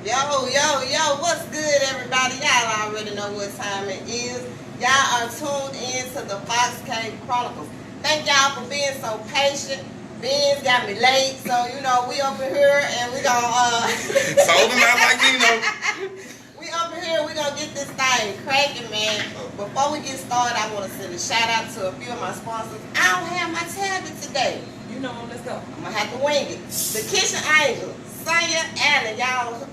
Yo, what's good, everybody? Y'all already know what time it is. Y'all are tuned in to the Fox Cave Chronicles. Thank y'all for being so patient. Benz got me late, so we over here and we gonna Told him out like we over here, we gonna get this thing cracking, man. Before we get started, I wanna send a shout out to a few of my sponsors. I don't have my tablet today. Let's go. I'm gonna have to wing it. The Kitchen Angel, Sonya Allen. Y'all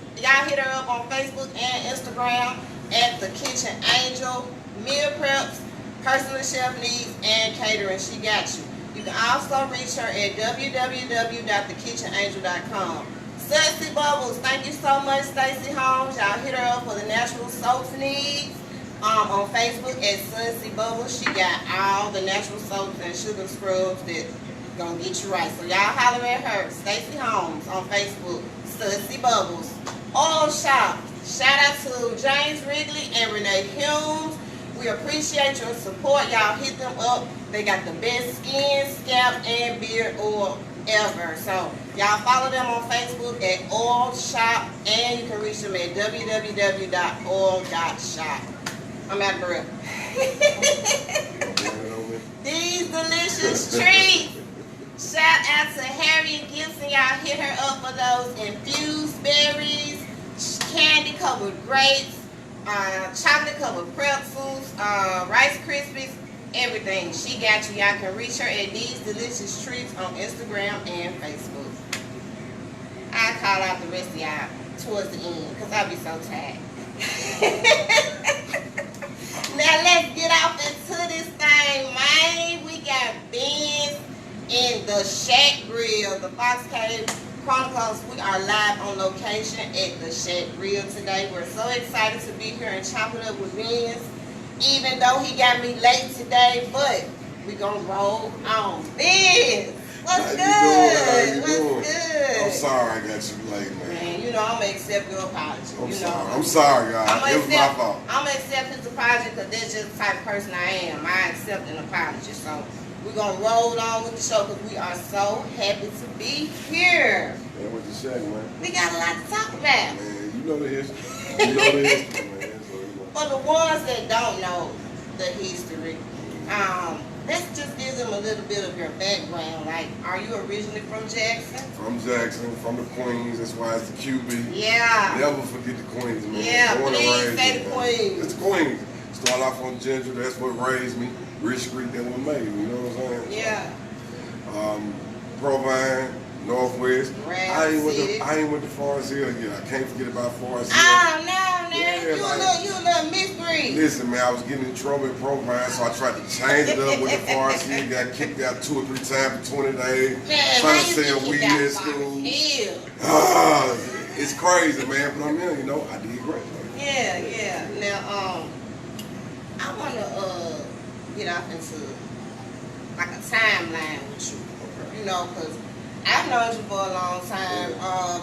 hit her up on Facebook and Instagram at The Kitchen Angel. Meal preps, personal chef needs, and catering. She got you. You can also reach her at www.thekitchenangel.com. Sudsy Bubbles, thank you so much, Stacey Holmes. Y'all hit her up for the natural soaps needs. On Facebook at Sudsy Bubbles. She got all the natural soaps and sugar scrubs that gonna get you right. So y'all holler at her, Stacey Holmes on Facebook, Sudsy Bubbles. Oil Shop, shout out to James Wrigley and Renee Humes. We appreciate your support. Y'all hit them up. They got the best skin, scalp, and beard oil ever. So y'all follow them on Facebook at Oil Shop, and you can reach them at www.oil.shop. I'm out of breath. These delicious treats. Shout out to Harriet Gibson. Y'all hit her up for those infused berries, candy covered grapes, chocolate covered pretzels, Rice Krispies, everything. She got you. Y'all can reach her at These Delicious Treats on Instagram and Facebook. I'll call out the rest of y'all towards the end because I'll be so tired. Now let's get off into this thing, man. We got Benz in the Shak Grill, the Fox Cave Chronicles. We are live on location at the Shak Grill today. We're so excited to be here and chop it up with Benz, even though he got me late today, but we gonna roll on. Benz, what's good? What's good? I'm sorry I got you late, man. Man, I'm gonna accept your apology. I'm sorry, guys. It was my fault. I'm gonna accept his apology because that's just the type of person I am. I accept an apology. So we're going to roll on with the show because we are so happy to be here. Yeah, with the Shak, man. We got a lot to talk about. Man, you know the history. You know the history, man. For the ones that don't know the history, let's just give them a little bit of your background. Like, are you originally from Jackson? From Jackson, from the Queens. That's why it's the QB. Yeah. Never forget the Queens, man. Yeah, please say the Queens. It's the Queens. Started off on Ginger. That's what raised me. Rich Street that was made, you know what I'm saying? Yeah. Provine, Northwest. I ain't went to Forest Hill yet. I can't forget about Forest Hill. Oh no, man. Yeah, you a little misbreed. Listen, man, I was getting in trouble in Provine, so I tried to change it up with the Forest Hill. Got kicked out 2 or 3 times for 20 days. Man, trying to sell weed at school. It's crazy, man, but I'm here, I did great. Yeah. Now, I wanna get off into like a timeline with you, because I've known you for a long time.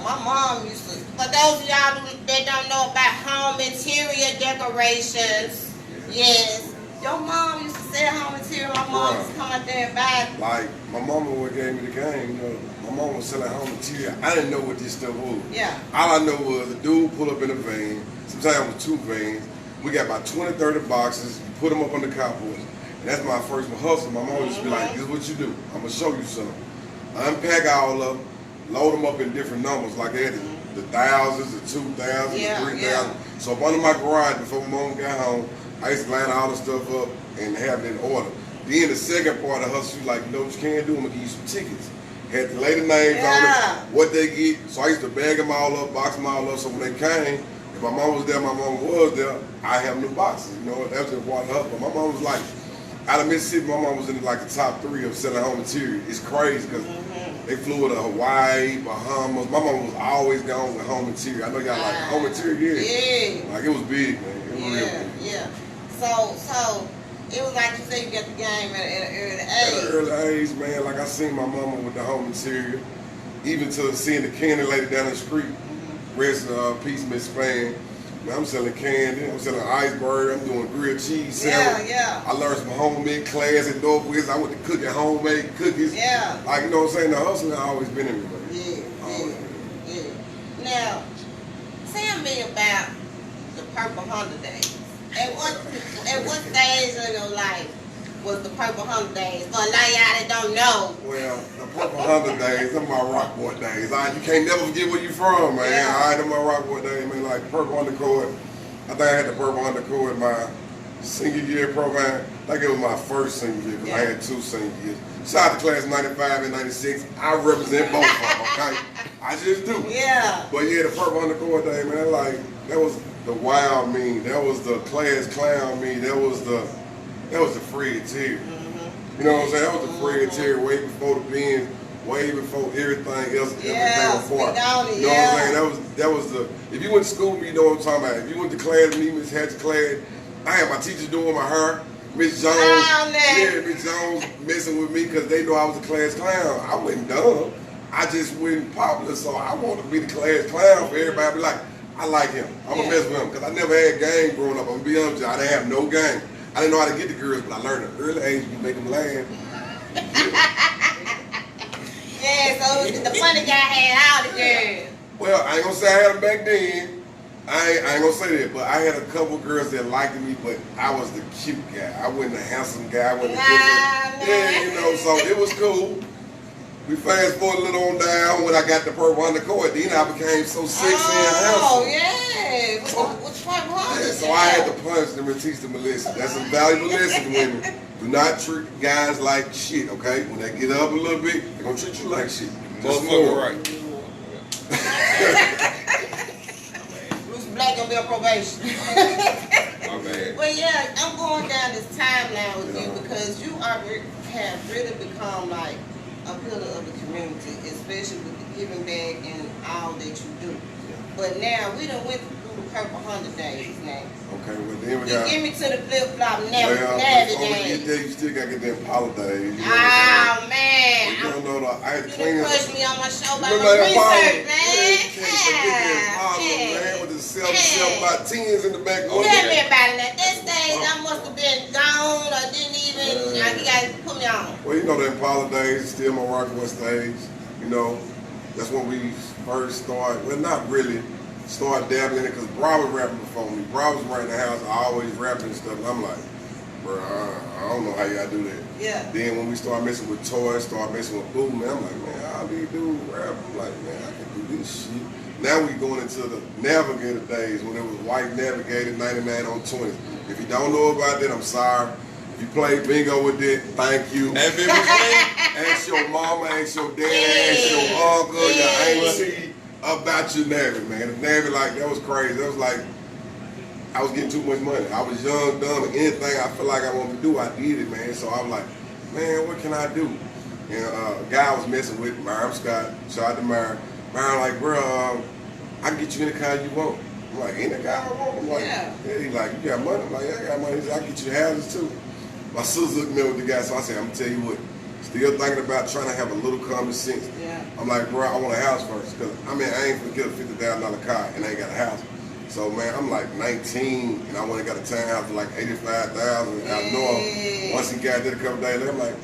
My mom used to, for those of y'all that don't know about home interior decorations, yes, your mom used to sell home interior. My mom used to come out there and buy. Like, my mama would gave me the game, my mom was selling home interior. I didn't know what this stuff was. Yeah. All I know was a dude pull up in a van, sometimes it was 2 vans. We got about 20, 30 boxes, put them up on the carports. And that's my first hustle. My mom used to be like, this is what you do. I'm going to show you something. Unpack all of them, load them up in different numbers. Like they had the thousands, the 2,000, the 3,000. Yeah. So up under my garage, before my mom got home, I used to line all the stuff up and have it in order. Then the second part of the hustle, you like, what you can't do? I'm going to give you some tickets. Had the lady names on it, what they get. So I used to bag them all up, box them all up. So when they came, if my mom was there, my mom was there, I have new boxes, that was just one up. But my mom was like, out of Mississippi, my mom was in like the top 3 of selling home interior. It's crazy because they flew to Hawaii, Bahamas. My mom was always gone with home interior. I know y'all like home interior, yeah. Like it was big, man. It was real big. Yeah. So it was like you said, you got the game at an early age. At an early age, man, like I seen my mama with the home interior, even to seeing the candy lady down the street. Rest peace, Miss Span. Man, I'm selling candy, I'm selling iceberg, I'm doing grilled cheese sandwich. Yeah. I learned some homemade class at Northwest. I went to cooking homemade cookies. Yeah. Like, you know what I'm saying? The hustle has always been in me, man. Yeah. Now, say Purple Honda days? At what stage of your life was the Purple Honda days? For a lot of y'all that don't know. Well, the Purple Honda days, them my rock boy days. You can't never forget where you from, man. Yeah. All right, them my rock boy days, man. Like Purple Undercoat. I think I had the Purple Undercoat my senior year program. I think it was my first senior year because I had 2 senior years. Shout out to class 95 and 96. I represent both of them, okay? I just do. Yeah. But yeah, the Purple Undercoat day, man, like, that was the wild me. That was the class clown me. That was the Fred Terry. You know what I'm saying? That was the Fred Terry way before the Benz, way before everything else, everything apart. You know what I'm saying? That was the, if you went to school, you know what I'm talking about. If you went to class, me, Miss Hatch class, I had my teachers doing my hair. Miss Jones, Miss Jones messing with me because they know I was a class clown. I wasn't dumb. I just wasn't popular, so I wanted to be the class clown for everybody. Be like, I like him. I'm gonna mess with him because I never had game growing up. I'm gonna be honest with you, I didn't have no game. I didn't know how to get the girls, but I learned at an early age. You make them laugh. Yeah, so the funny guy had all the girls. Well, I ain't gonna say I had them back then. I ain't gonna say that, but I had a couple girls that liked me, but I was the cute guy. I wasn't the handsome guy. I wasn't the good. Yeah, you know, so it was cool. We fast forward a little on down when I got the Purple Undercoat. Then I became so sexy and handsome. Oh, yeah. What's Purple Honda? So I had to punch them and teach them a lesson. That's a valuable lesson, women. Do not treat guys like shit, okay? When they get up a little bit, they're gonna treat you like shit. Just more right. Black gonna be on probation. My bad. Well, yeah, I'm going down this timeline with you because you have really become like a pillar of the community, especially with the giving back and all that you do. But now we done went through the Purple Honda days now. Okay, well then we got. Give me to the flip flop navy Before days. we get there, you still gotta get them Impala days. You know Oh man, you don't know the I had you clean done pushed me on my show by you my know research, man. man. You can't forget that Impala, man, with the sell about 10s in the back. Tell me about it. At that stage, I must have been gone or didn't even. You guys put me on. Well, you know the Impala days, still my Rockaway stage. You know, that's when we first started. Well, not really. Started dabbling in it because Bra was rapping before me. Bra was right in the house, always rapping and stuff. And I'm like, bro, I don't know how y'all do that. Yeah. Then when we started messing with toys, started messing with food, man, I'm like, man, all these dudes rap. I'm like, man, I can do this shit. Now we going into the Navigator days when it was white Navigator 99 on 20. If you don't know about that, I'm sorry. If you play bingo with it, thank you. Ask your mama, ask your dad, ask your uncle, your auntie about your Navy, man. The Navy, like, that was crazy. That was like, I was getting too much money. I was young, dumb, and anything I felt like I wanted to do, I did it, man. So I was like, man, what can I do? And a guy I was messing with, Myron Scott, shout out to Myron. Myron like, bro, I can get you any car you want. I'm like, any car I want? I'm like, yeah. He's like, you got money? I'm like, yeah, I got money. He said, I can get you houses too. My sister looked at me with the guy, so I said, I'm gonna tell you what, still thinking about trying to have a little common sense. Yeah. I'm like, bro, I want a house first, because, I mean, I ain't gonna get a $50,000 car and I ain't got a house. So, man, I'm like 19, and I went and got a townhouse for like $85,000 out north. Once he got there a couple days later, I'm like,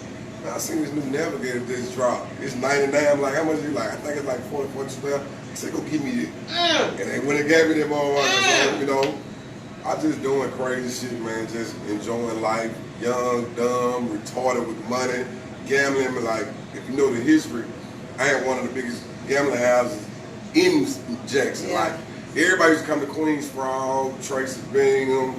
man, I seen this new Navigator just drop. It's 99. I'm like, how much is it? Like, I think it's like 40, 42. I said, go give me it. And they went and gave me them all. So, you know, I just doing crazy shit, man, just enjoying life. Young, dumb, retarded with money, gambling. But like, if you know the history, I had one of the biggest gambling houses in Jackson. Yeah. Like, everybody used to come to Queens Frog, Tracy Bingham,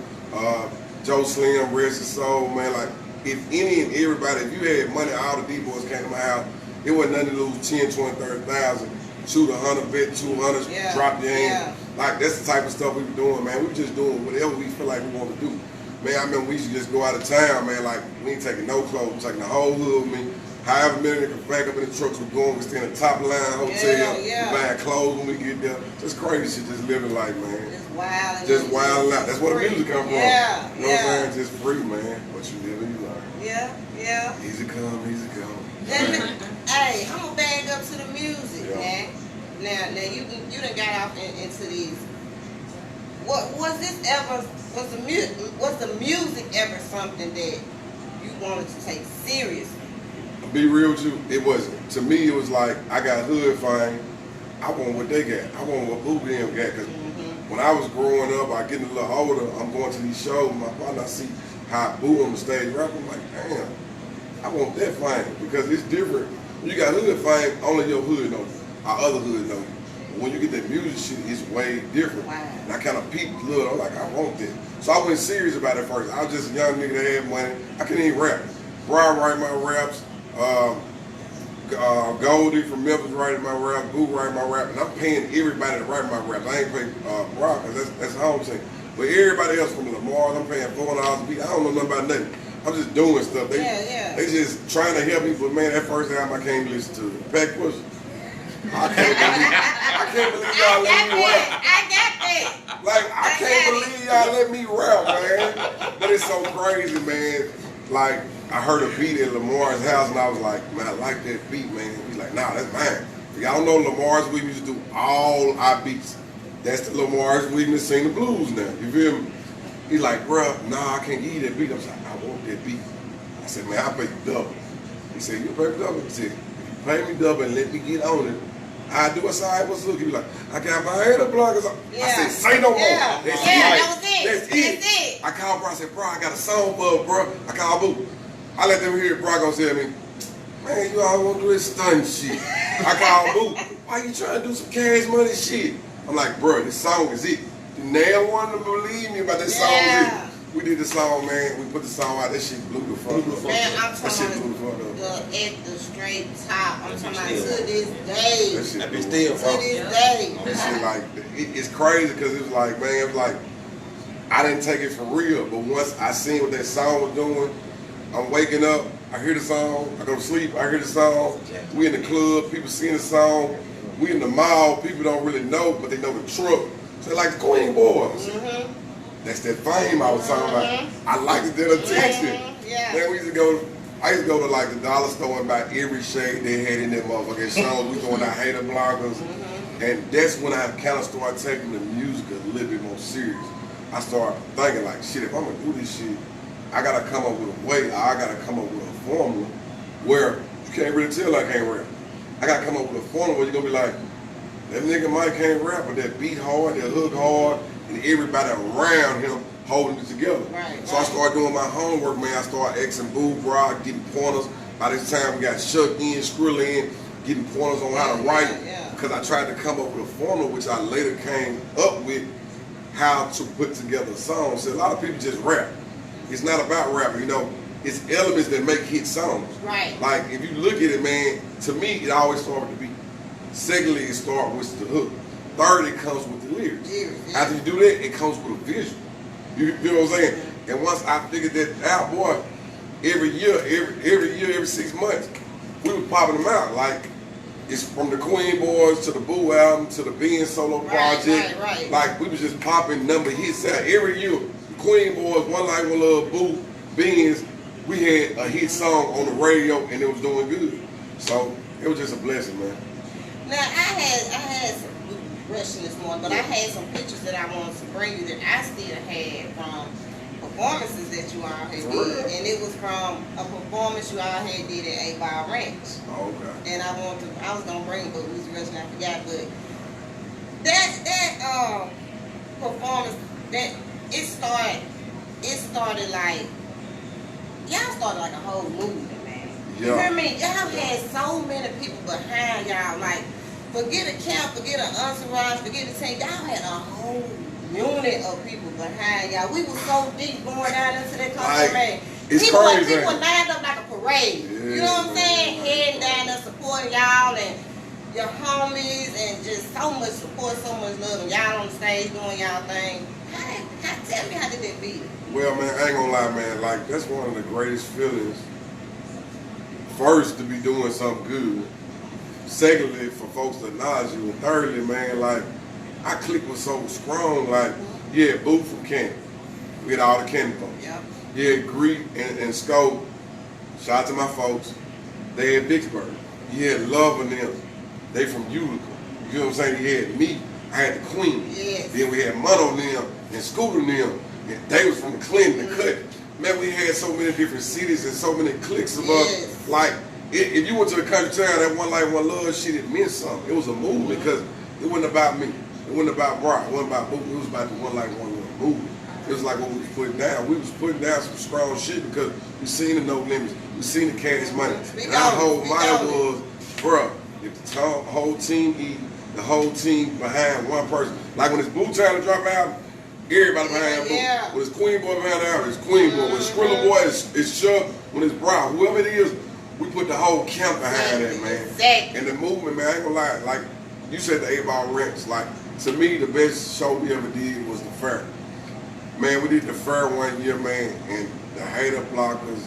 Joe Slim, rest his soul, man. Like, if any and everybody, if you had money, all the D-boys came to my house, it wasn't nothing to lose 10, 20, 30,000. Shoot 100, bet 200, drop your hand. Like, that's the type of stuff we were doing, man. We were just doing whatever we feel like we want to do. Man, I remember we used to just go out of town, man. Like, we ain't taking no clothes, we taking the whole hood with me. However many that could back up in the trucks, we're going, we stay in a top line hotel, we buying clothes when we get there. Just crazy shit, just living life, man. Just wild. Just wild out. That's where the music come from. Yeah, you know what I'm saying? Just free, man. What you live and you learn. Yeah. Easy come, easy go. Hey, I'm gonna bag up to the music, man. Now you done got off into these. Was the music ever something that you wanted to take seriously? Be real with you, it wasn't. To me, it was like, I got hood fame. I want what they got. I want what Boo Bam got. Because when I was growing up, I getting a little older, I'm going to these shows, my partner, I see how I boo on the stage rap, I'm like, damn, I want that fame because it's different. When you got hood fame, only your hood know you. Our other hood know you. When you get that music shit, it's way different. Wow. And I kind of peeped a little, I'm like, I want that. So I went serious about it first. I was just a young nigga that had money. I couldn't even rap. Brian write my raps. Goldie from Memphis writing my rap, Boo writing my rap, and I'm paying everybody to write my raps. I ain't paying Brock, because that's home thing. But everybody else from Lamar, I'm paying $400 a beat. I don't know nothing about nothing. I'm just doing stuff. They just trying to help me, but man, that first album I can't listen to. Pack Push. I can't believe y'all let me rap. I got that. Like, I can't believe y'all let me rap, man. But it's so crazy, man. Like, I heard a beat at Lamar's house, and I was like, man, I like that beat, man. He's like, nah, that's mine. Y'all know Lamar's we used to do all our beats. That's the Lamar's we used to sing the blues now. You feel me? He's like, bruh, nah, I can't give you that beat. I was like, I want that beat. I said, man, I'll pay you double. He said, you'll pay me double? He said, if you pay me double and let me get on it, I do a side. What's look? He be like, I got my head up, block. I said, say no more. That was it. That's it. I called bro. I said, bro, I got a song for bro. I called Boo. I let them hear it. Bro gonna say to me, man, you all want to do this stunt shit. I called Boo. Why you trying to do some cash money shit? I'm like, bro, this song is it. You never want to believe me about this song is it. We did the song, man. We put the song out. That shit blew the fuck up. Man, I'm talking about at the straight top. I'm talking about to this day. That shit to this day. That shit like, it's crazy because it was like, man, it was like, I didn't take it for real. But once I seen what that song was doing, I'm waking up, I hear the song, I go to sleep, I hear the song. We in the club, people sing the song. We in the mall, people don't really know, but they know the truck. So they like the Queen Boys. That's that fame I was talking about. I liked that attention. Then we used to go, I used to go to like the dollar store and buy every shade they had in that motherfucking shows. We going out hater bloggers. And that's when I kind of started taking the music a little bit more serious. I started thinking like, shit, if I'm gonna do this shit, I gotta come up with a way, I gotta come up with a formula where you can't really tell I can't rap. I gotta come up with a formula where you're gonna be like, that nigga Mike can't rap, but that beat hard, that hook hard, and everybody around him holding it together. So I started doing my homework, man. I started asking Boo, Brock, getting pointers. By this time we got Shak in, Skrilla in, getting pointers on how to write. Because I tried to come up with a formula, which I later came up with how to put together a song. So a lot of people just rap. It's not about rapping, you know. It's elements that make hit songs. Like, if you look at it, man, to me, it always starts with the beat. Secondly, it starts with the hook. Third, it comes with the lyrics. After you do that, it comes with a visual. You know what I'm saying? And once I figured that out, boy, every year, every 6 months, we were popping them out. Like, it's from the Queen Boys to the Boo album to the Benz solo project. Like, we was just popping number hits out every year. The Queen Boys, One Life, One Love, Boo, Benz, we had a hit song on the radio and it was doing good. So it was just a blessing, man. Now I had some rushing this morning, but I had some pictures that I wanted to bring you that I still had from performances that you all had did, and it was from a performance you all had did at 8 Ball Ranch. And I was gonna bring it, but we was rushing, I forgot. But that performance, that it started like y'all started like a whole movement, man. You hear me? Y'all had so many people behind y'all, like. Forget a camp, forget an entourage, forget a team. Y'all had a whole unit of people behind y'all. We were so deep going down into that concert, man. People lined up like a parade. You know what I'm saying? Heading down there supporting y'all and your homies and just so much support, so much love. And y'all on the stage doing y'all thing. Tell me, how did that be? Well, man, I ain't gonna lie, man. Like, that's one of the greatest feelings. First, to be doing something good. Secondly, for folks to acknowledge you. And thirdly, man, like, I click was so strong. Like, yeah, Boo from Canton. We had all the Canton folks. Yeah, Greek and Scope. Shout out to my folks. They had Vicksburg. You had Love and them. They from Utica. You know what I'm saying? You had me. I had the Queen. Then we had Mono them and Scooter them. And they was from the Clinton, the Cut. Man, we had so many different cities and so many cliques of us. Like, if you went to the country town, that One Life, One Love shit, it meant something. It was a movement because it wasn't about me. It It wasn't about rock. It wasn't about movie. It was about the one little movie. It was like what we was putting down. We was putting down some strong shit because we seen the No Limits. We seen the Cash Money. And our whole mind was, bruh, if the whole team eat, the whole team behind one person. Like when it's Blue Time to drop out, everybody behind Blue. When it's Queen Boy behind the album, it's Queen Boy. When it's Skrilla Boy, it's Shak. When it's Brown, whoever it is, we put the whole camp behind that, man. Exactly. And the movement, man, I ain't gonna lie, like you said, the 8-Ball Ranks, like to me, the best show we ever did was the fair. Man, we did the fair one year, man, and the hater blockers.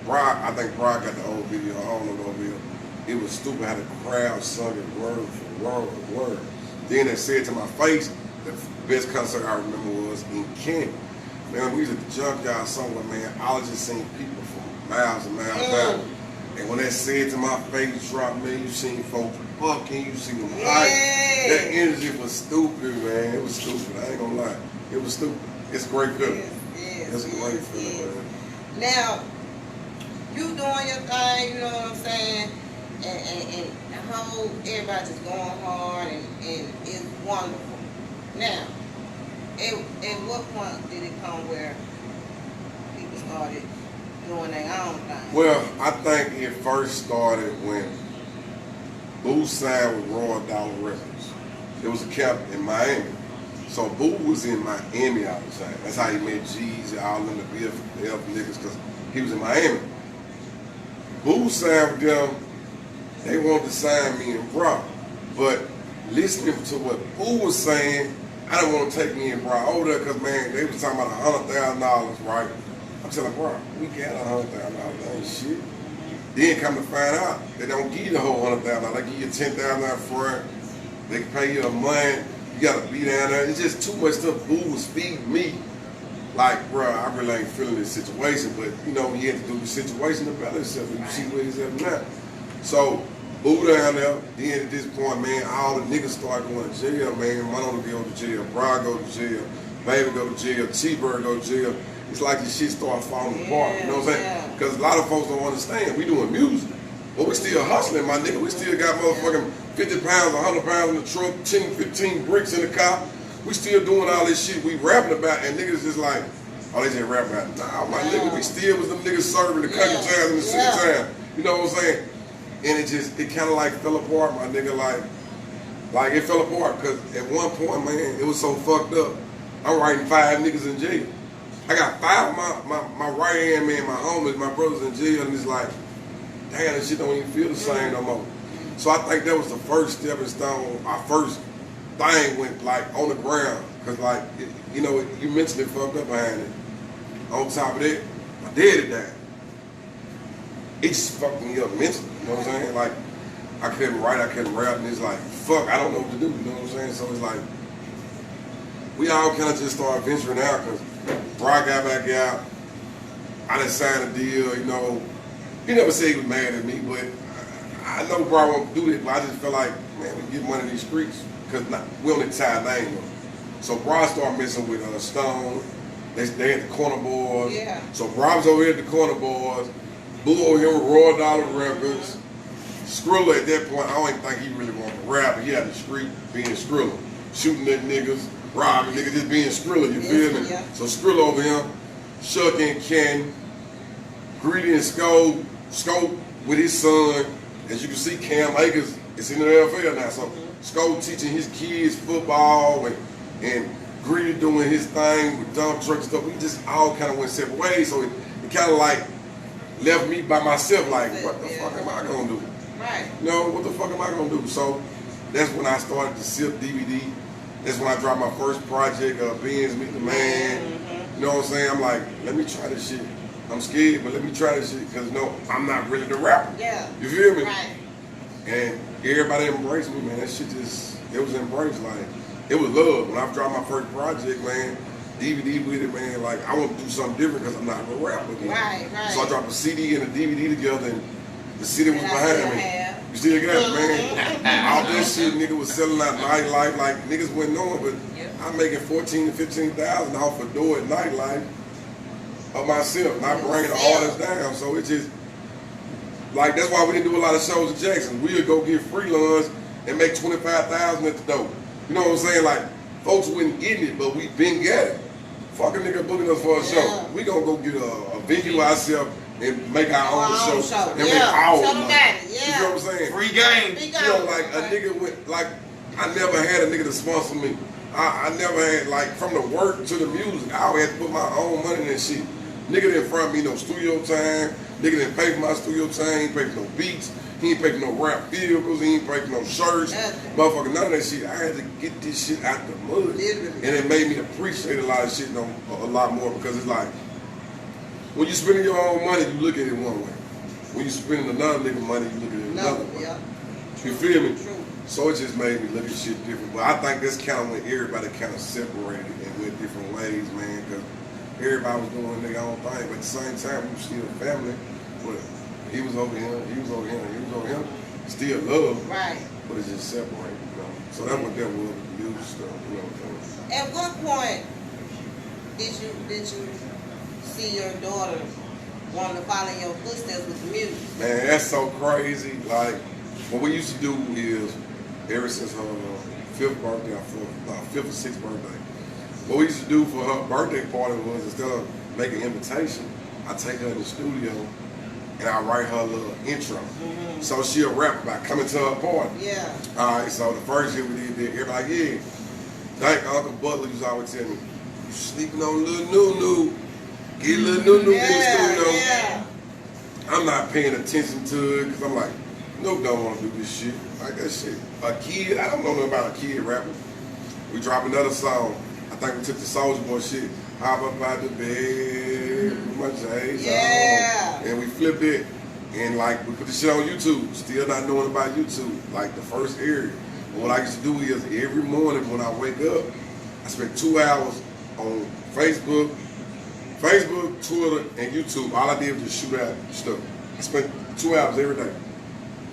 I think Brock got the old video. I don't know the old video. It was stupid how the crowd sung it word for word for word. Then they said to my face, the best concert I remember was in Kent. Man, we was at the junkyard somewhere, man. I was just seeing people from miles and miles out. And when that said to my face drop, man, you seen folks bucking, you seen them hype. That energy was stupid, man. It was stupid. I ain't gonna lie. It was stupid. It's a great feeling. It's a great feeling, man. Now, you doing your thing, you know what I'm saying? And the whole, everybody just going hard and it's wonderful. Now, at what point did it come where people started doing their own thing? Well, I think it first started when Boo signed with Royal Dollar Records. It was a camp in Miami. So Boo was in Miami all the time. That's how he met G's and all them, the BF niggas, because he was in Miami. Boo signed with them. They wanted to sign me and Brock. But listening to what Boo was saying, I didn't want to take me and Brock over there because, man, they was talking about $100,000, right? I'm telling Brock, we got $100,000. That ain't shit. Then come to find out, they don't give you the whole $100,000. They give you $10,000 up front. They can pay you a month. You gotta be down there. It's just too much stuff. Boo was feeding me. Like, bro, I really ain't feeling this situation, but you know, he had to do the situation to balance himself, and you see where he's at now. So, Boo down there, then at this point, man, all the niggas started going to jail, man. Mono go to jail, Bra go to jail, Baby go to jail, T-Bird go to jail. It's like this shit started falling apart, you know what I'm saying? Because a lot of folks don't understand. We doing music, but we still hustling, my nigga. We still got motherfucking 50 pounds, 100 pounds in the truck, 10, 15 bricks in the car. We still doing all this shit we rapping about, and niggas just like, oh, they just rap about it. Nah, my nigga, we still was them niggas serving the country towns and the city town. You know what I'm saying? And it kind of like fell apart, my nigga, like it fell apart, because at one point, man, it was so fucked up. I'm writing 5 niggas in jail. I got 5 of my right hand man, my homies, my brothers in jail, and it's like, damn, this shit don't even feel the same no more. So I think that was the first stepping stone. Our first thing went like on the ground, cause like you know, you mentally fucked up behind it. On top of that, my daddy died. It just fucked me up mentally. You know what I'm saying? Like I couldn't write, I couldn't rap, and it's like fuck, I don't know what to do. You know what I'm saying? So it's like we all kind of just started venturing out, cause Brock got back out. I done signed a deal. You know, he never said he was mad at me, but I know Brock won't do it. But I just feel like, man, we get one of these streets. Because we only tied name up. So Brock started messing with Stone. They had the Corner Boys. Yeah. So Brock was over here at the Corner Boys. Boo over here with Royal Dollar Records. Skrilla at that point, I don't even think he really wanted to rap. He had the street being Skrilla. Shooting at niggas, robbing niggas, just being Skrilla, you feel me? Yeah. So Skrilla over here, Shak and Ken, Greedy and Scope with his son. As you can see, Cam Akers is in the NFL now. So Scope teaching his kids football and Greedy doing his thing with dump truck and stuff. We just all kind of went separate ways. So it kind of like left me by myself like, what the fuck am I going to do? Right. You know, what the fuck am I going to do? So that's when I started to sip DVD. That's when I dropped my first project, Benz, Meet the Man. You know what I'm saying? I'm like, let me try this shit. I'm scared, but let me try this shit because, no, I'm not really the rapper. Yeah. You feel me? Right. And everybody embraced me, man. That shit just, it was embraced. Like, it was love. When I dropped my first project, man, DVD with it, man, like, I want to do something different because I'm not a rapper again. Right. So I dropped a CD and a DVD together, and the city was behind me. You still got it, man. All that shit, nigga was selling out nightlife, like, niggas wasn't knowing, but I'm making $14,000 to $15,000 off a door at nightlife of myself, not bringing the artists down. So it just, like, that's why we didn't do a lot of shows in Jackson. We would go get free lunch and make $25,000 at the door. You know what I'm saying? Like, folks wasn't getting it, but we been got it. Fuck a nigga booking us for a show. We gonna go get a venue ourselves and make our own show. And make our money. You know what I'm saying? Free game. You know, like a nigga went, like, I never had a nigga to sponsor me. I never had, like, from the work to the music, I always had to put my own money in that shit. Nigga didn't front me no studio time. Nigga didn't pay for my studio time. He ain't pay for no beats. He ain't pay for no rap vehicles. He ain't pay for no shirts. Motherfucker, none of that shit. I had to get this shit out the mud. And it made me appreciate a lot of shit a lot more because it's like, when you spending your own money, you look at it one way. When you spending another nigga money, you look at it another way. You feel me? So it just made me look at shit different. But I think that's kind of when everybody kind of separated and went different ways, man. Because everybody was doing their own thing. But at the same time, we were still family. But he was over here, he was over here, he was over here. Still love. Right. But it just separated, you know. So that's what that was, the music stuff, you know what I'm saying? At what point did you see your daughter wanting to follow in your footsteps with the music? Man, that's so crazy. Like, what we used to do is, ever since her fifth birthday, fifth or sixth birthday, what we used to do for her birthday party was, instead of making an invitation, I take her in the studio and I write her a little intro. So she'll rap about coming to her party. Yeah. Alright, so the first year we did that, everybody like, yeah. Thank Uncle Butler used to always tell me, you sleeping on little Nunu. Get little Nunu in the studio. Yeah. I'm not paying attention to it because I'm like, Nope don't want to do this shit. Like that shit. A kid, I don't know nothing about a kid rapping. We dropped another song. I think we took the Soulja Boy shit. Hop up out the bed, my J's on. And we flipped it. And like, we put the shit on YouTube. Still not knowing about YouTube. Like the first area. But what I used to do is every morning when I wake up, I spend 2 hours on Facebook, Twitter, and YouTube. All I did was just shoot out stuff. I spent 2 hours every day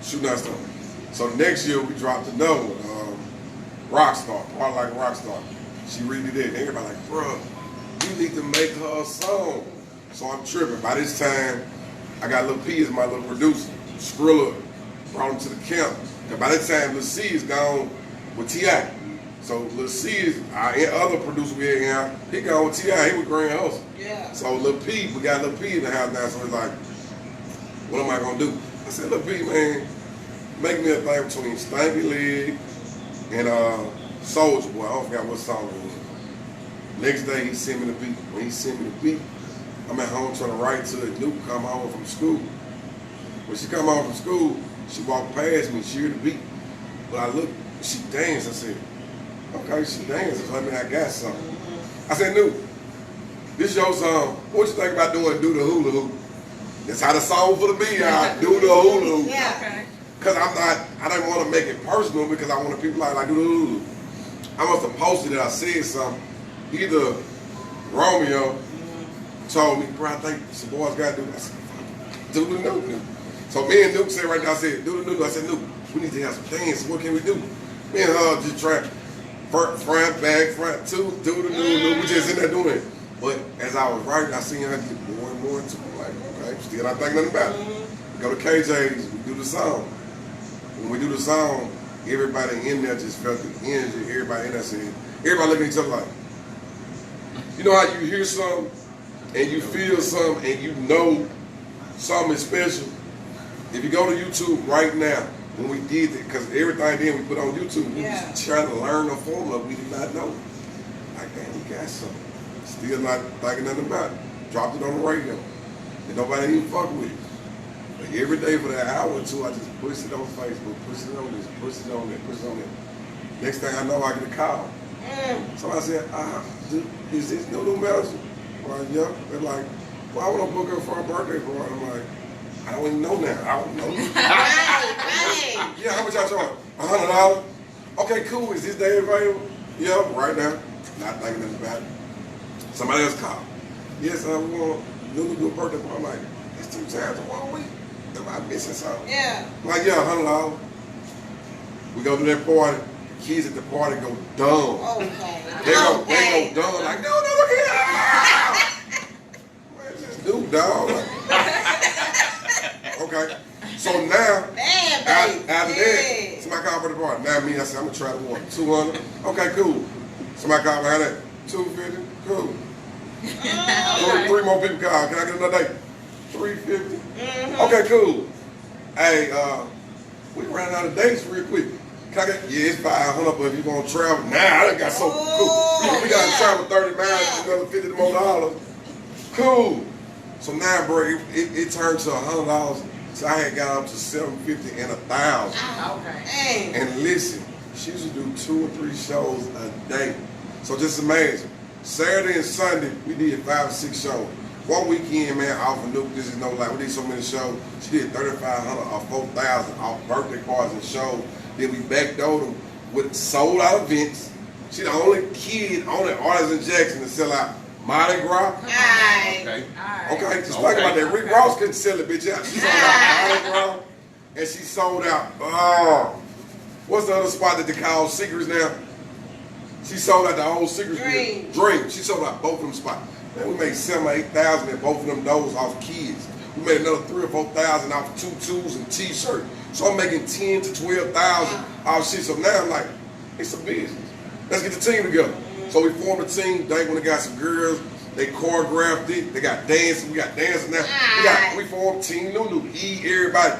shooting out stuff. So next year we dropped another one, Rockstar, Part Like Rockstar. She redid it. Everybody like, bruh, you need to make her a song. So I'm tripping. By this time, I got Lil P as my little producer. Skrilla brought him to the camp. And by that time, Lil C is gone with T.I. So Lil C is our other producer we had here. He gone with T.I. He was Grand Hustle. Yeah. So Lil P, we got Lil P in the house now. So it's like, what am I gonna do? I said, Lil P, man, make me a thing between Stanky Leg and Soulja Boy. I don't forget what song it was. Next day he sent me the beat. When he sent me the beat, I'm at home trying to write to it. Luke come home from school. When she come home from school, she walked past me, she heard the beat. But I looked, she danced. I said, okay, she dances. I mean, I got something. I said, Luke, this your song. What you think about doing Do the Hula Hoop? That's how the song for the beat, y'all. Do the Hula Hoop. Yeah. Okay. Because I didn't want to make it personal because I wanted people like do the hula hoop. I must have posted it, I said something. Either Romeo told me, bro, I think some boys got to do this. I said, do the Nuke. So me and Nuke said right now, I said, do the Nuke. I said, Nuke, we need to have some dance. What can we do? Me and her just try front, back, front, two, do the Nuke. We just in there doing it. But as I was writing, I seen her get more and more into it. Like, okay, still not thinking nothing about it. We go to KJ's, we do the song. When we do the song, everybody in there just felt the energy. Everybody in there said, everybody looking at each other like, you know how you hear something and you feel something and you know something is special? If you go to YouTube right now, when we did it, because everything then we put on YouTube, we was trying to learn the formula we did not know. Like, damn, we got something. Still not thinking nothing about it. Dropped it on the radio. And nobody even fuck with it. But every day for that hour or two, I just push it on Facebook, push it on this, push it on that, push it on that. Next thing I know, I get a call. So I said, dude, is this no Belgium? Well, yeah. They're like, well, I want to book her for her birthday party. I'm like, I don't even know now. I don't know. Right. Yeah, how much y'all charge? $100? Okay, cool. Is this day available? Yeah, right now. Not thinking nothing about it. Somebody else called. Yes, we want Lulu to do a birthday party. I'm like, it's 2 times in 1 week. Am I missing something? Yeah. I'm like, yeah, $100. We go to that party. The kids at the party go dumb. Okay. They go dumb. Like, no, look here. Man, just do, dog. Like, okay. So now, after that, somebody Somebody called for the party. Now me, I said, I'm gonna try the one. 200. Okay, cool. Somebody called behind that. 250. Cool. Mm. Three more people called. Can I get another date? 350. Mm-hmm. Okay, cool. Hey, we ran out of dates real quick. Can I get, yeah, it's 500, but if you gonna travel, I done got so cool. We gotta travel 30 miles, another $50 more. Cool. So now, bro, it turned to $100. So I had got up to $750 and $1,000. Okay. And listen, she used to do 2 or 3 shows a day. So just imagine, Saturday and Sunday, we did 5 or 6 shows. One weekend, man, off of Nuke, this is no lie, we did so many shows. She did 3,500 or 4,000 off birthday parties and shows. Then we backdoored them with sold out events. She the only kid, only artist in Jackson to sell out Mardi Gras. Okay. Okay, just think about that. Rick Ross couldn't sell the bitch out. She sold out Mardi Gras, and she sold out, what's the other spot that they call Secrets now? She sold out the whole Secrets. Dream. She sold out both of them spots. Man, we made 7,000 or 8,000 at both of them doors off kids. We made another 3,000 or 4,000 off tutus and t-shirts. So I'm making 10,000 to 12,000 off shit. So now I'm like, it's a business. Let's get the team together. So we formed a team. They went and got some girls. They choreographed it. They got dancing. We got dancing now. We formed Team Nunu. Everybody.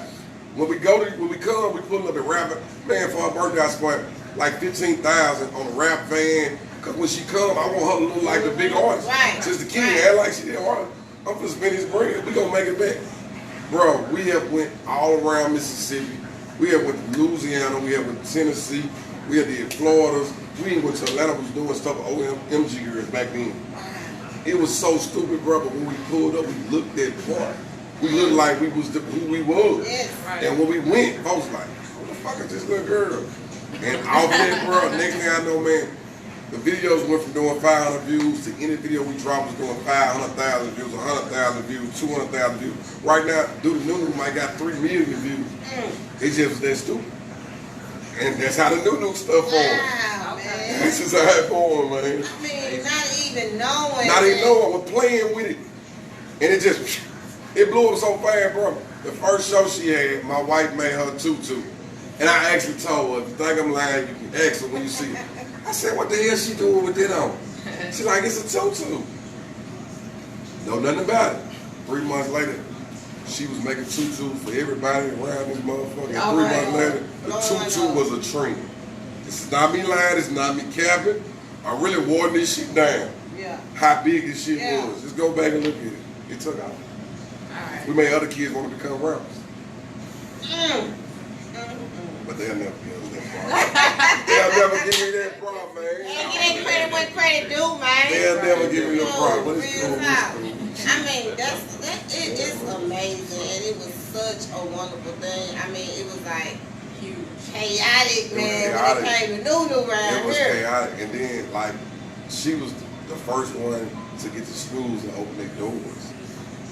When we come, we pulling up the rapper. Man, for her birthday, I spent like 15,000 on a rap van. Cause when she come, I want her to look like the big artist. Since the kid had like she did artist. I'm gonna spend his bread. We gonna make it back. Bro, we have went all around Mississippi. We have went to Louisiana. We have went to Tennessee. We have did Florida's. We even went to Atlanta, was doing stuff with OMG girls back then. It was so stupid, bro, but when we pulled up, we looked that part. We looked like we was who we was. And when we went, folks like, what the fuck is this little girl? And off that, bro, next thing I know, man, the videos went from doing 500 views to any video we dropped was doing 500,000 views, 100,000 views, 200,000 views. Right now, Dude the Nunu might got 3 million views. It just was that stupid. And that's how the Nunu stuff formed. Wow, man. This is how it formed, man. I mean, not even knowing. Not even knowing, we're playing with it. And it just, it blew up so fast, bro. The first show she had, my wife made her tutu. And I actually told her, if you think I'm lying, you can ask her when you see it. I said, what the hell she doing with that on? She's like, it's a tutu. Know nothing about it. 3 months later, she was making tutus for everybody around this motherfucker. And 3 months later, the tutu was a trend. This is not me lying, this is not me capping. I really wore this shit down. How big this shit was. Just go back and look at it. It took off. We made other kids want to become rappers. But they'll never give us that problem. They'll never give me that problem, man. And get credit when credit due, man. They'll never give me the problem. But it's cool. I mean, it is amazing, and it was such a wonderful thing. I mean, it was like chaotic, man. When it came to Nunu around here. It was chaotic, and then like she was the first one to get to schools and open their doors.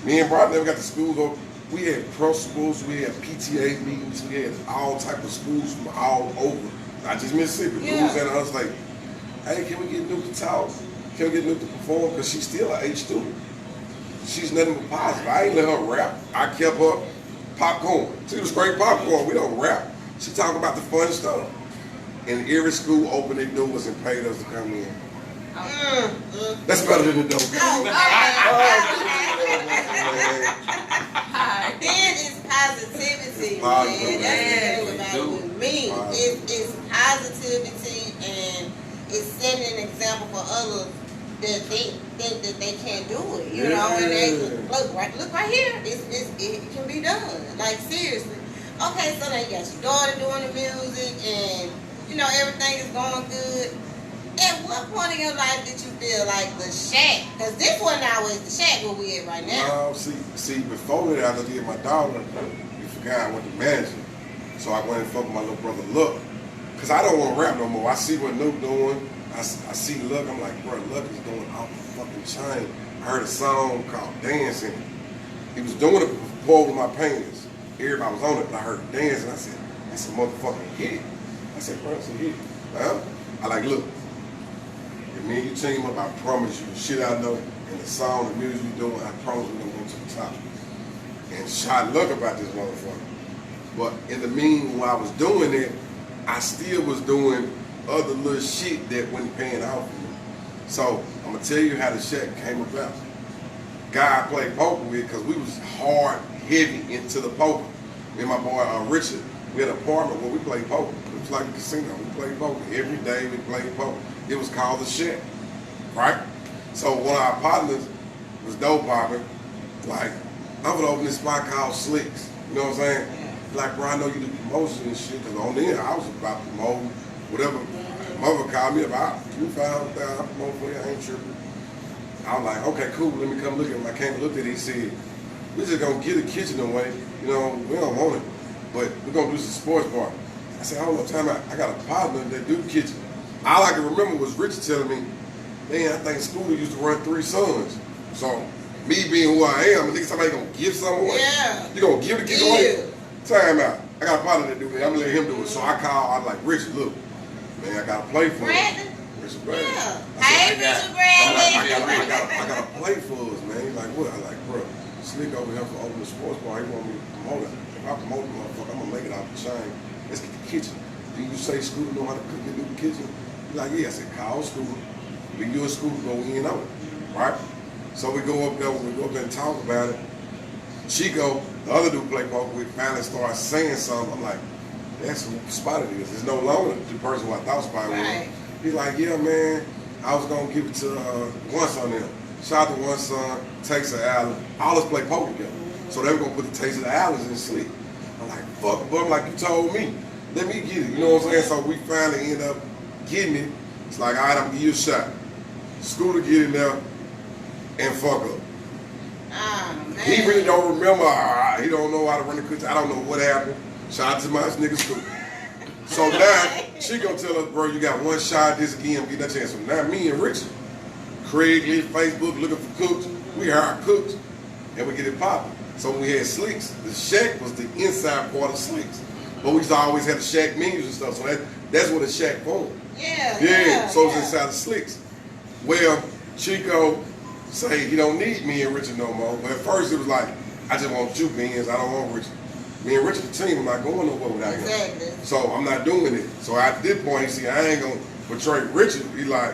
Me and Bob never got to schools open. We had principals, we had PTA meetings, we had all type of schools from all over, not just Mississippi, Louisiana, other states. Hey, can we get Nuke to talk? Can we get Nuke to perform? Because she's still an H student. She's nothing but positive. I ain't let her rap. I kept her popcorn. She was straight popcorn. We don't rap. She talking about the fun stuff. And every school opened their doors and paid us to come in. That's better than the dope. Then it's positivity, man. That's the thing about it with me. It's positivity, and it's setting an example for others that they think that they can't do it, you know. And they look right here. It can be done. Like seriously. Okay, so now you got your daughter doing the music, and you know everything is going good. At what point in your life did you feel like the Shak? Because this wasn't always the Shak where we at right now. No, see, before that, I did my daughter. You forgot I went to management. So I went and fucked with my little brother Luck. Because I don't want to rap no more. I see what Nuke doing. I see Luck. I'm like, bro, Luck is going off the fucking chain. I heard a song called Dancing. He was doing it before with my paintings. Everybody was on it, but I heard dancing. I said, that's a motherfucking hit. I said, bro, that's a hit. I like, look. If me and you team up, I promise you, the shit I know, and the song, the music you doing, I promise we're gonna go to the top. And shot luck about this motherfucker. But in the mean, while I was doing it, I still was doing other little shit that wasn't paying off for me. So I'm gonna tell you how the Shak came about. Guy I played poker with, because we was hard, heavy into the poker. Me and my boy Richard, we had an apartment where we played poker. It was like a casino. We played poker. Every day we played poker. It was called the Shak, right? So one of our partners was dope popping. Like, I'm gonna open this spot called Slicks. You know what I'm saying? Like, bro, I know you do promotion and shit, because on there I was about promoting whatever. Mother called me about, you found out, I promote for you, I ain't tripping. I was like, okay, cool, let me come look at it. When I came and looked at it, he said, we're just gonna get the kitchen away. You know, we don't want it, but we're gonna do some sports bar. I said, hold on, time out. I got a partner that do the kitchen. All I can remember was Richard telling me, man, I think Scooter used to run 3 sons. So, me being who I am, I think somebody gonna give something away. Yeah. You gonna give the kitchen away? Time out. I got a partner that do it. I'm gonna let him do it. So I called, I was like, Richard, look, man, I gotta play for us. Richard Brandon. Yeah. Hey, Richard Brandon. I gotta play for us, man. He's like, what? I like, bro, Slick over here for opening the sports bar. He want me to promote it. If I promote the motherfucker, I'm gonna make it out the chain. Let's get the kitchen. Do you say Scooter know how to cook and do the kitchen? He's like, yeah. I said, call Scooter. We can do a Scooter, go in on it, right? So we go up there and talk about it. Chico, the other dude play poker with, finally started saying something. I'm like, that's who Spot it is. It's no longer the person who I thought Spot was. He's like, yeah, man, I was going to give it to one son there. Shout out to one son, Takes of Allen. All us play poker together. So they were going to put the Takes of the Allens in sleep. I'm like, fuck, but I'm like, you told me. Let me get it. You know what I'm saying? So we finally end up getting it. It's like, all right, I'm going to give you a shot. Scooter get in there and fuck up. He really don't remember. He don't know how to run the kitchen. I don't know what happened. Shout out to my nigga Scooter. So now, she gonna tell us, bro, you got one shot this again, get that chance. So now me and Richard, Craigslist, Facebook, looking for cooks. We hire cooks, and we get it popping. So when we had Slicks, the Shak was the inside part of Slicks. But we used to always have the Shak menus and stuff, so that's what the Shak formed. Yeah. So it's inside the Slicks. Well, Chico say he don't need me and Richard no more. But at first it was like, I just want 2 Benz, I don't want Richard. Me and Richard, the team, I'm not going nowhere without him. So I'm not doing it. So at this point, he said, I ain't going to betray Richard. He like,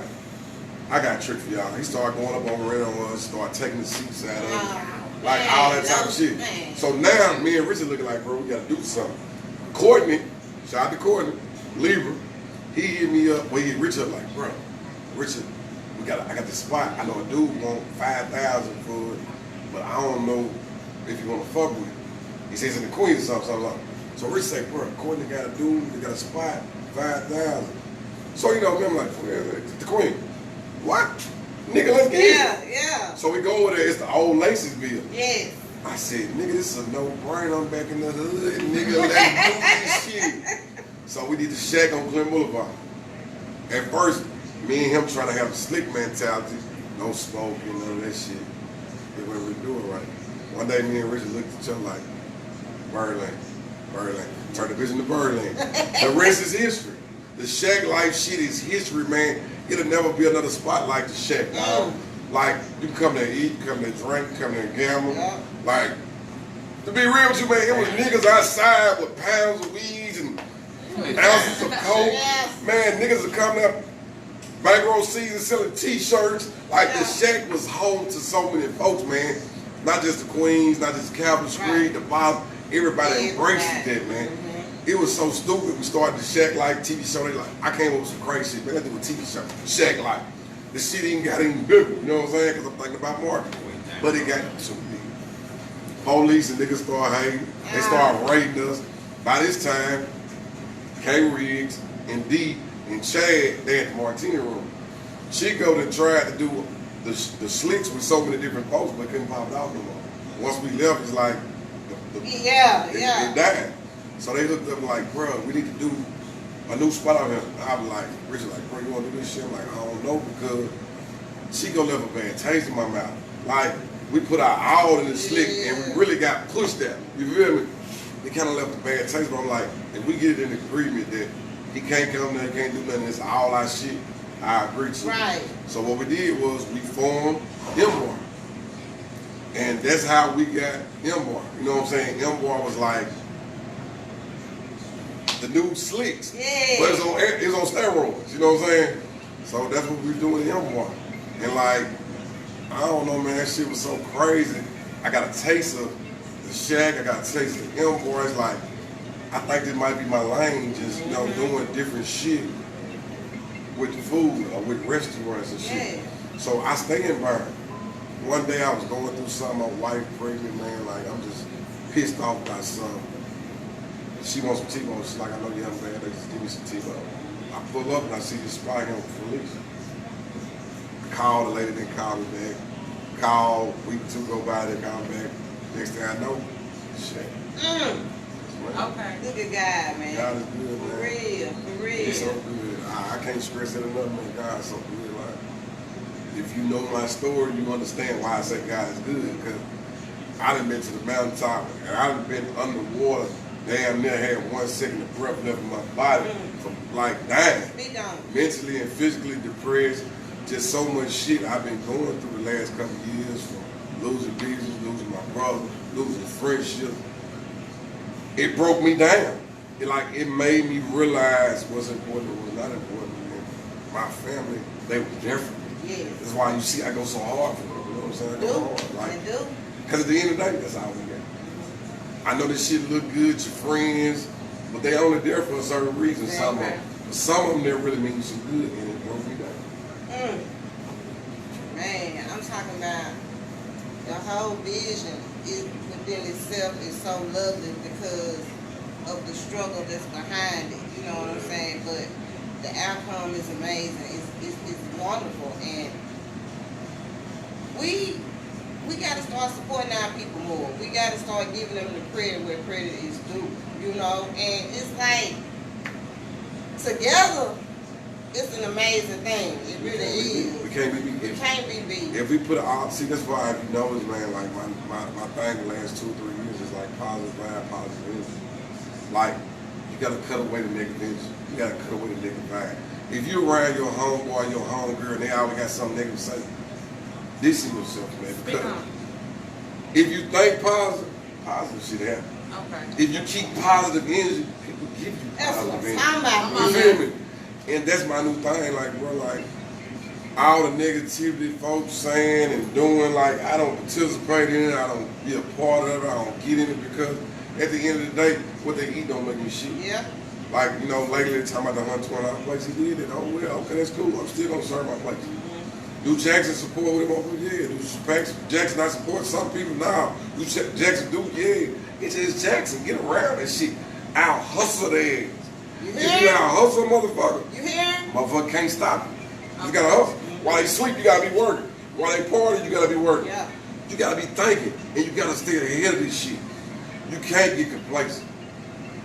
I got a trick for y'all. He started going up on rent on us, started taking the seats out of us, like all that type of shit. So now, me and Richard looking like, bro, we got to do something. Courtney, shout out to Courtney, Libra, he hit me up, well, he hit Richard like, bro, Richard, I got this spot. I know a dude want 5,000 for it, but I don't know if you want to fuck with it. He says in the Queens or something. So Rich say, bro, Courtney got a dude, they got a spot, 5,000. So you know, I'm like, the Queen. What? Nigga, let's get it. Yeah. So we go over there, it's the old Lacey's bill. Yes. I said, nigga, this is a no-brainer. I'm back in the hood, nigga, let's do this shit. So we did the Shak on Glen Boulevard. At first, me and him trying to have a slick mentality, no smoking, none of that shit. It wasn't really doing right. One day, me and Richard looked at each other like, Birdland. Turn the vision to Birdland. The rest is history. The Shak life shit is history, man. It'll never be another spot like the Shak, dog. Like, you come there eat, come there drink, come there gamble. Like, to be real with you, man, it was niggas outside with pounds of weeds and ounces of coke. Man, niggas would come up, bankroll season selling t-shirts. Like, the Shak was home to so many folks, man. Not just the Queens, not just the Capitol Street, the bottom. Everybody embraced it, man. It was so stupid. We started the Shak Life TV show. They like, I came up with some crazy shit. Man, let's do a TV show. Shak Life. The shit even got even bigger. You know what I'm saying? Because I'm thinking about marketing. But it got too big. Police and niggas started hating. They started raiding us. By this time, K Riggs and D and Chad, they had the Martini room. Chico then tried to do the Slicks with so many different folks, but couldn't pop it out no more. Once we left, it's like, it died. So they looked up like, bro, we need to do a new spot out here. I was like, Richard, like, bro, you want to do this shit? I'm like, I don't know, because Chico left a bad taste in my mouth. Like, we put our all in the Slick, and we really got pushed at. You feel me? It kind of left a bad taste, but I'm like, if we get it in agreement that he can't come there, he can't do nothing, it's all our shit, I agree to. Right. So what we did was we formed M-Bar. And that's how we got M-Bar. You know what I'm saying? M-Bar was like, the new slicks. Yeah. But it's on steroids, you know what I'm saying? So that's what we do in M-Bar. And like, I don't know, man, that shit was so crazy. I got a taste of the Shak, I got a taste of the M-Bar. It's like, I think this might be my lane, just, you know, doing different shit with the food or with restaurants and shit. Yeah. So I stay in Burn. One day I was going through something, my wife pregnant, man, like I'm just pissed off about something. She wants some T-bone. She's like, I know you haven't been there, just give me some T-bone. I pull up and I see this spot here on police. Call, the lady didn't call me back. Call, week or two go by, they call back. Next thing I know, shit. Okay. Look at God, man. God is good, man. For real, for real. He's so good. I can't stress it enough, man. God is so good. Like, if you know my story, you understand why I say God is good. Because I done been to the mountaintop and I done been underwater. Damn near had 1 second of breath left in my body from like dying. Mentally and physically depressed. Just so much shit I've been going through the last couple of years, from losing business, losing my brother, losing friendship. It broke me down. It made me realize what's important and what's not important. And my family, they were different. Yes. That's why you see I go so hard for them. You know what I'm saying? I go hard. Because at the end of the day, that's all we got. I know this shit look good to friends, but they only there for a certain reason. Some of them, they really mean some good, and it broke me down. Man, I'm talking about the whole vision within itself is so lovely because of the struggle that's behind it. You know what I'm saying? But the outcome is amazing. It's wonderful, and we got to start supporting our people more. We got to start giving them the credit where credit is due. You know, and it's like together. It's an amazing thing. It really is. We can't be beat. If we put see, that's why, if you notice, man, like my thing the last 2 or 3 years is like positive vibe, positive energy. Like, you gotta cut away the negative energy. You gotta cut away the negative vibe. If you're around your homeboy, your homegirl, and they always got something negative to say, distance yourself, man. Because if you think positive shit happen. Okay. If you keep positive energy, people give you positive energy. You feel me? And that's my new thing, like, bro, like, all the negativity folks saying and doing, like, I don't participate in it, I don't be a part of it, I don't get in it, because at the end of the day, what they eat don't make me shit. Yeah. Like, you know, lately they're talking about the $120 place, he did it, oh, well, okay, that's cool, I'm still gonna serve my place. Do Jackson support what he want to do? Yeah. Do Jackson not support some people? Nah. Do Jackson do? Yeah. It's just Jackson, get around that shit. I'll hustle their ass. If you out hustle a motherfucker, you hear? Motherfucker can't stop you. You gotta hustle. While they sleep, you gotta be working. While they party, you gotta be working. Yeah. You gotta be thinking, and you gotta stay ahead of this shit. You can't get complacent.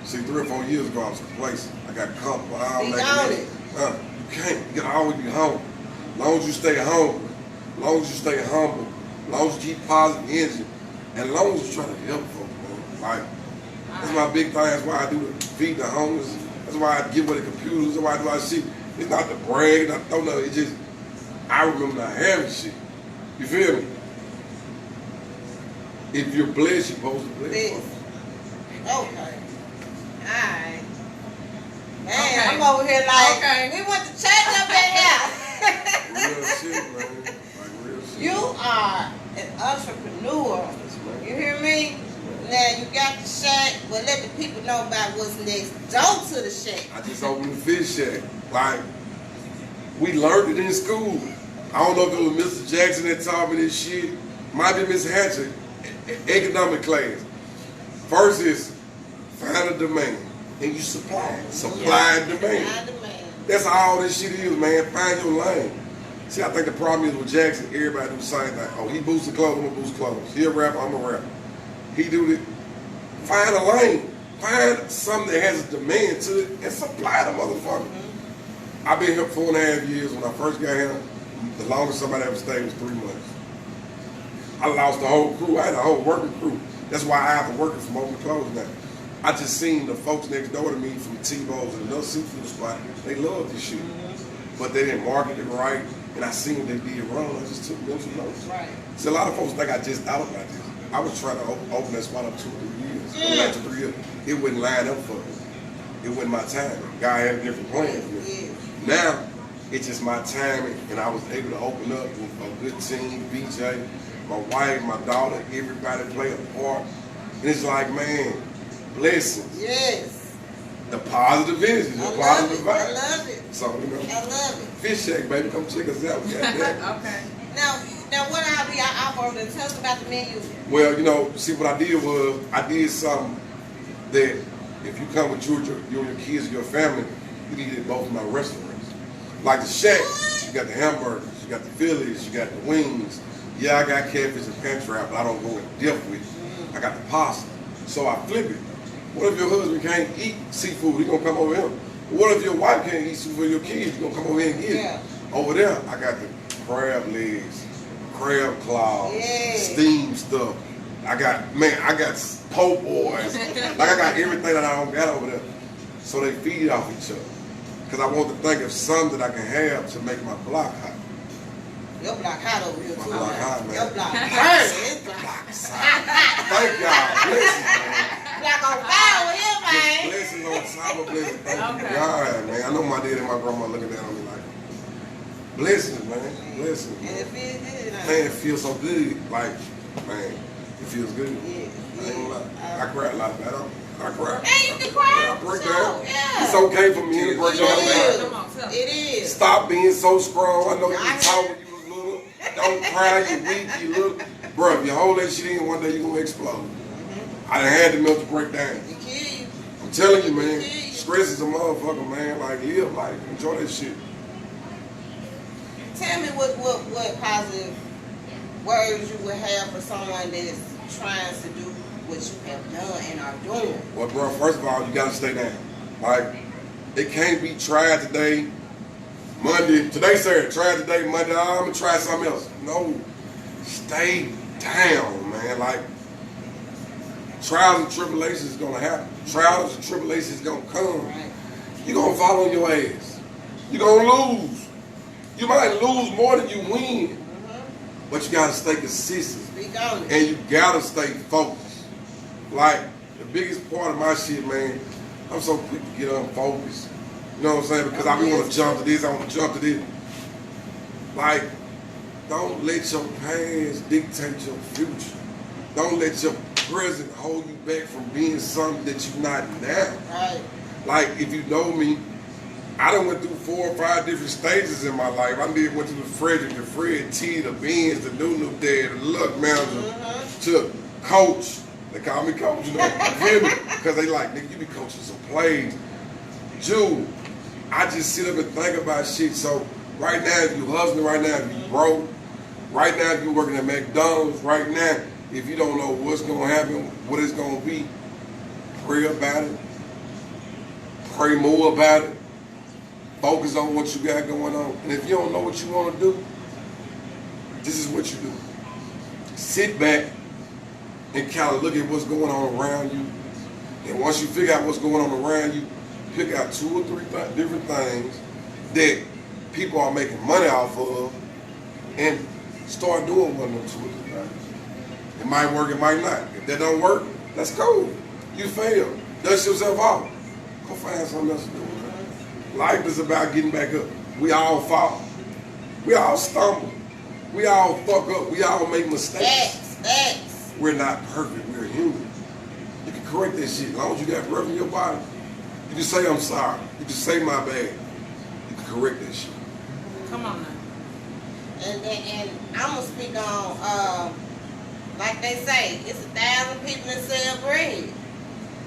See, 3 or 4 years ago, I was complacent. I got comfortable. Be on it. You can't. You gotta always be humble. As long as you stay humble, as long as you stay humble, as long as you keep positive energy, and as long as you try to help folks, man. Like, that's my big thing. That's why I do the feed the homeless. That's why I give away the computers. That's why I do all this shit. It's not to brag, not throw nothing. It's just, I remember not having shit. You feel me? If you're blessed, you're supposed to bless. Okay. Alright. Man, I'm over here like, we went to church up in here. Real shit, man. Like real shit. You are an entrepreneur. You hear me? Now you got the Shak, but let the people know about what's next door to the Shak. I just opened the fish shack. Like, we learned it in school. I don't know if it was Mr. Jackson that taught me this shit. Might be Miss Hatcher, economic class. First is find a demand, and you supply it. Supply and demand. That's all this shit is, man. Find your lane. See, I think the problem is with Jackson, everybody do the same thing. Oh, he boosting clothes, I'm gonna boost clothes. He a rapper, I'm a rapper. He do it. Find a lane. Find something that has a demand to it and supply the motherfucker. I've been here 4.5 years. When I first got here, the longest somebody ever stayed was 3 months. I lost the whole crew. I had a whole working crew. That's why I have to work from open clothes now. I just seen the folks next door to me from T-Boyz and another seafood spot. They love this shit. But they didn't market it right. And I seen what they did wrong. I just took mental notes. Right. See, a lot of folks think I just thought about this. I was trying to open that spot up 2 or 3 years. After 3 years, it wouldn't line up for me. it wasn't my time. God had a different plan for me. Now, it's just my timing, and I was able to open up with a good team, BJ, my wife, my daughter, everybody play a part. And it's like, man, blessings. Yes. The positive energy, the positive vibe. I love it. So, you know. I love it. Fish Shak, baby, come check us out. We got that. Okay. Now what I offer to tell us about the menu. Well, you know, see what I did was, I did something that if you come with you and your kids and your family, you can eat at both of my restaurants. Like the Shak, you got the hamburgers, you got the Phillies, you got the wings. Yeah, I got catfish and pan trap, but I don't go in depth with it. I got the pasta. So I flip it. What if your husband can't eat seafood? He gonna come over here. What if your wife can't eat seafood for your kids? You gonna come over here and get it. Over there, I got the crab legs, crab claws, steamed stuff. I got po' boys. Like I got everything that I don't got over there. So they feed off each other. Because I want to think of something that I can have to make my block hot. Your block hot over here too. My block hot, man. Your block hot. It's block hot. Thank y'all. Blessings, man. Block on fire over here, man. Blessings on top of blessings. Thank you, God, man. I know my dad and my grandma looking down on me like, blessings, man. Blessings. And it feels good. Man, it feels so good. Like, man, it feels good. Yeah. I ain't gonna lie. I cry a lot, man. I cry. Hey, you can cry. I break So, down. yeah. It's okay for me to break down. Come on, tell me. It is. Stop being so strong. I know you was taught when you was little. Don't cry, you weak, you little. Bro, if you hold that shit in, one day you gonna explode. I done had the milk to break down. It kill you. I'm telling you, man. Stress is a motherfucker, man. Like, live life. Enjoy that shit. Tell me what positive words you would have for someone that's trying to do what you have done and are doing. Well, bro, first of all, you gotta stay down. Like, it can't be tried today, Monday. Today, Saturday, try today, Monday, I'm gonna try something else. No, stay down, man. Like, trials and tribulations is gonna happen. Trials and tribulations is gonna come. Right. You're gonna fall on your ass. You're gonna lose. You might lose more than you win. But you gotta stay consistent. Speak on it. And you gotta stay focused. Like, the biggest part of my shit, man, I'm so quick to get unfocused. You know what I'm saying? Because I be want to jump to this, I want to jump to this. Like, don't let your past dictate your future. Don't let your present hold you back from being something that you're not now. Right. Like, if you know me, I done went through 4 or 5 different stages in my life. I went through the Frederick, the Fred T, the Benz, the New Dad, the Luck Manager, to coach. They call me coach, you know, you feel me? Because they like, nigga, you be coaching some plays. Dude, I just sit up and think about shit. So right now, if you hustling right now, if you broke, right now, if you working at McDonald's, right now, if you don't know what's going to happen, what it's going to be, pray about it. Pray more about it. Focus on what you got going on. And if you don't know what you want to do, this is what you do. Sit back and kind of look at what's going on around you. And once you figure out what's going on around you, pick out 2 or 3 different things that people are making money off of and start doing one of them 2 or 3 things. It might work, it might not. If that don't work, that's cool. You fail. Dust yourself off. Go find something else to do. Man. Life is about getting back up. We all fall. We all stumble. We all fuck up. We all make mistakes. X. We're not perfect. We're human. You can correct that shit as long as you got breath in your body. You can say, I'm sorry. You can say, my bad. You can correct that shit. Come on now. And I'm going to speak on, like they say, it's 1,000 people that sell bread.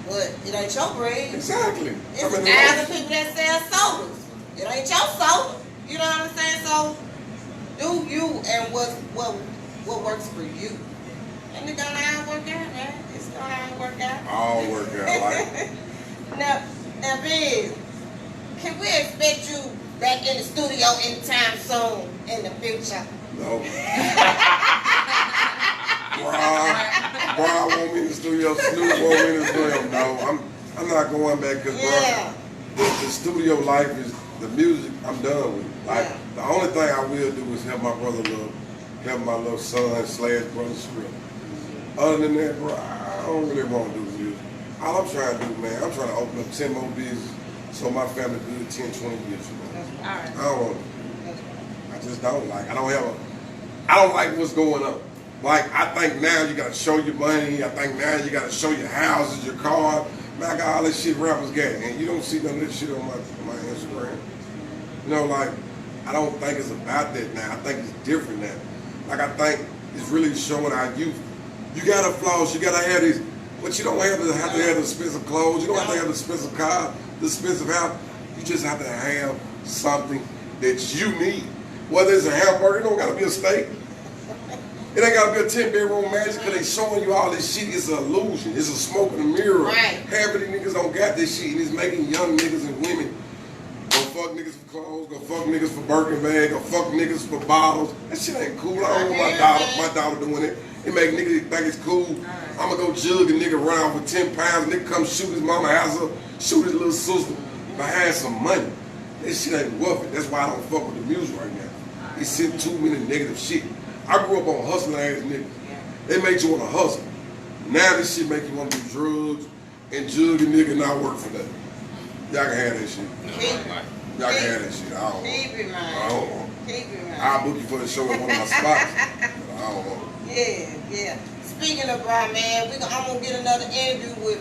But it ain't your bread. Exactly. It's 1,000 people that sell sodas. It ain't your soda. You know what I'm saying? So, do you and what works for you. And it's gonna all work out, man. It's gonna all work out. All work out, like. Now, Benz, can we expect you back in the studio anytime soon in the future? No. Brian want me in the studio. Snoop want me in the studio. No, I'm not going back because, the studio life is the music. I'm done with it. Like, the only thing I will do is help my brother help my little son / brother script. Other than that, bro, I don't really want to do music. All I'm trying to do, man, I'm trying to open up 10 more businesses so my family good 10, 20 years from now. All right. I don't want to. I just don't like. I don't like what's going on. Like, I think now you got to show your money. I think now you got to show your houses, your car. Man, I got all this shit rappers got, and you don't see none of this shit on my Instagram. You know, like, I don't think it's about that now. I think it's different now. Like, I think it's really showing our youth. You got to floss. You got to have these. But you don't have to have the expensive clothes. You don't have to have the expensive car, the expensive house. You just have to have something that you need. Whether it's a hamburger, it don't got to be a steak. It ain't got to be a 10-bedroom mansion because they showing you all this shit. It's an illusion. It's a smoke in the mirror. Right. Half of these niggas don't got this shit, and it's making young niggas and women go fuck niggas for clothes, go fuck niggas for Birkin bag, go fuck niggas for bottles. That shit ain't cool. I don't want my daughter doing it. It make niggas think it's cool. I'm going to go jug a nigga around for 10 pounds. Nigga come shoot his mama house up, shoot his little sister behind some money. That shit ain't worth it. That's why I don't fuck with the music right now. It's sent too many negative shit. I grew up on hustling ass niggas. They make you want to hustle. Now this shit make you want to do drugs and jug a nigga not work for nothing. Y'all can have that shit. Y'all can have that shit. I don't want it. I don't want it. I'll book you for the show at one of my spots. But I don't want it. Yeah. Speaking of Bri, man, I'm going to get another interview with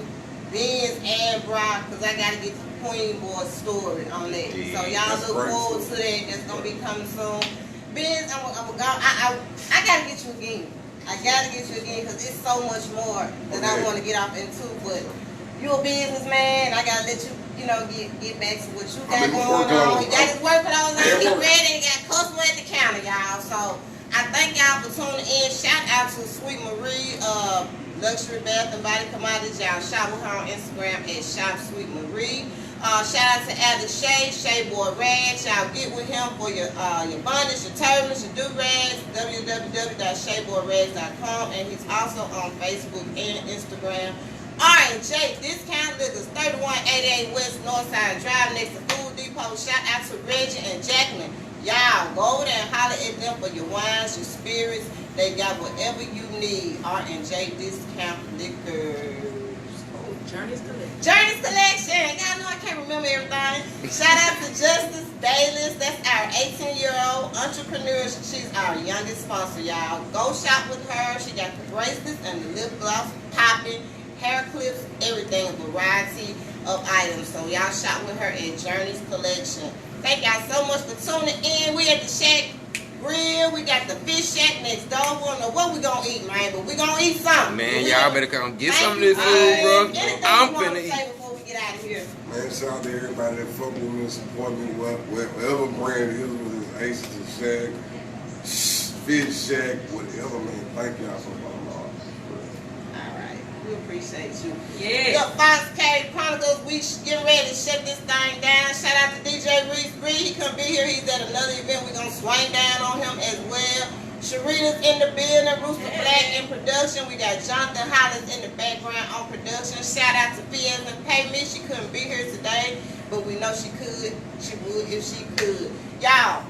Benz and Bri because I got to get the Queen Boy story on that. Yeah, so y'all look forward to that. That's going to be coming soon. Benz, I got to get you again. I got to get you again because it's so much more that I want to get off into. But you're a businessman. I got to let you, get back to what you got going on. He got his work clothes on. He ready and got customer at the counter, y'all. So I thank y'all for tuning in. Shout out to Sweet Marie, Luxury Bath and Body Commodities. Y'all shop with her on Instagram at Shop Sweet Marie. Shout out to Alex Shea Boy Rags. Y'all get with him for your bondage, your turbans, your do-rags, www.shayboyrags.com, and he's also on Facebook and Instagram. R&J Discount Liquors, 3188 West Northside Drive next to Food Depot. Shout out to Reggie and Jacqueline. Y'all go over there and holler at them for your wines, your spirits. They got whatever you need. R&J Discount Liquors. Journey's Collection. Journey's Collection. Y'all know I can't remember everything. Shout out to Justice Dayless. That's our 18-year-old entrepreneur. She's our youngest sponsor, y'all. Go shop with her. She got the bracelets and the lip gloss popping, hair clips, everything, a variety of items. So y'all shop with her at Journey's Collection. Thank y'all so much for tuning in. We at the Shak Grill. We got the Fish Shack next door. We don't know what we gonna eat, man, but we gonna eat something. Man, y'all better come get some of this food, bro. I'm finna eat. Before we get out of here. Man, shout out to everybody that fuck with me and support me, whatever brand it is, whether it's Aces or Shaq, Fish Shack, whatever, man. Thank y'all for We appreciate you. Yeah. Look, Fox K Chronicles, we getting ready to shut this thing down. Shout out to DJ Reese Bree. He couldn't be here. He's at another event. We're going to swing down on him as well. Sharita's in the building. Rooster Black in production. We got Jonathan Hollis in the background on production. Shout out to P.S. and Pay Me. She couldn't be here today, but we know she could. She would if she could. Y'all,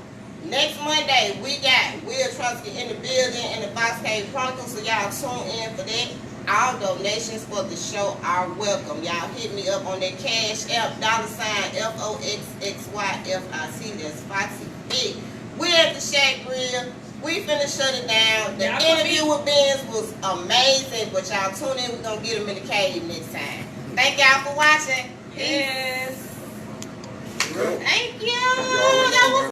next Monday, we got Will Trusky in the building in the Fox K Chronicles, so y'all tune in for that. All donations for the show are welcome. Y'all hit me up on that Cash App, $FOXXYFIC. That's Foxy Big. We're at the Shak Grill. We finna shut it down. The interview with Benz was amazing, but y'all tune in. We're gonna get him in the cave next time. Thank y'all for watching. Yes. me. Thank you. That was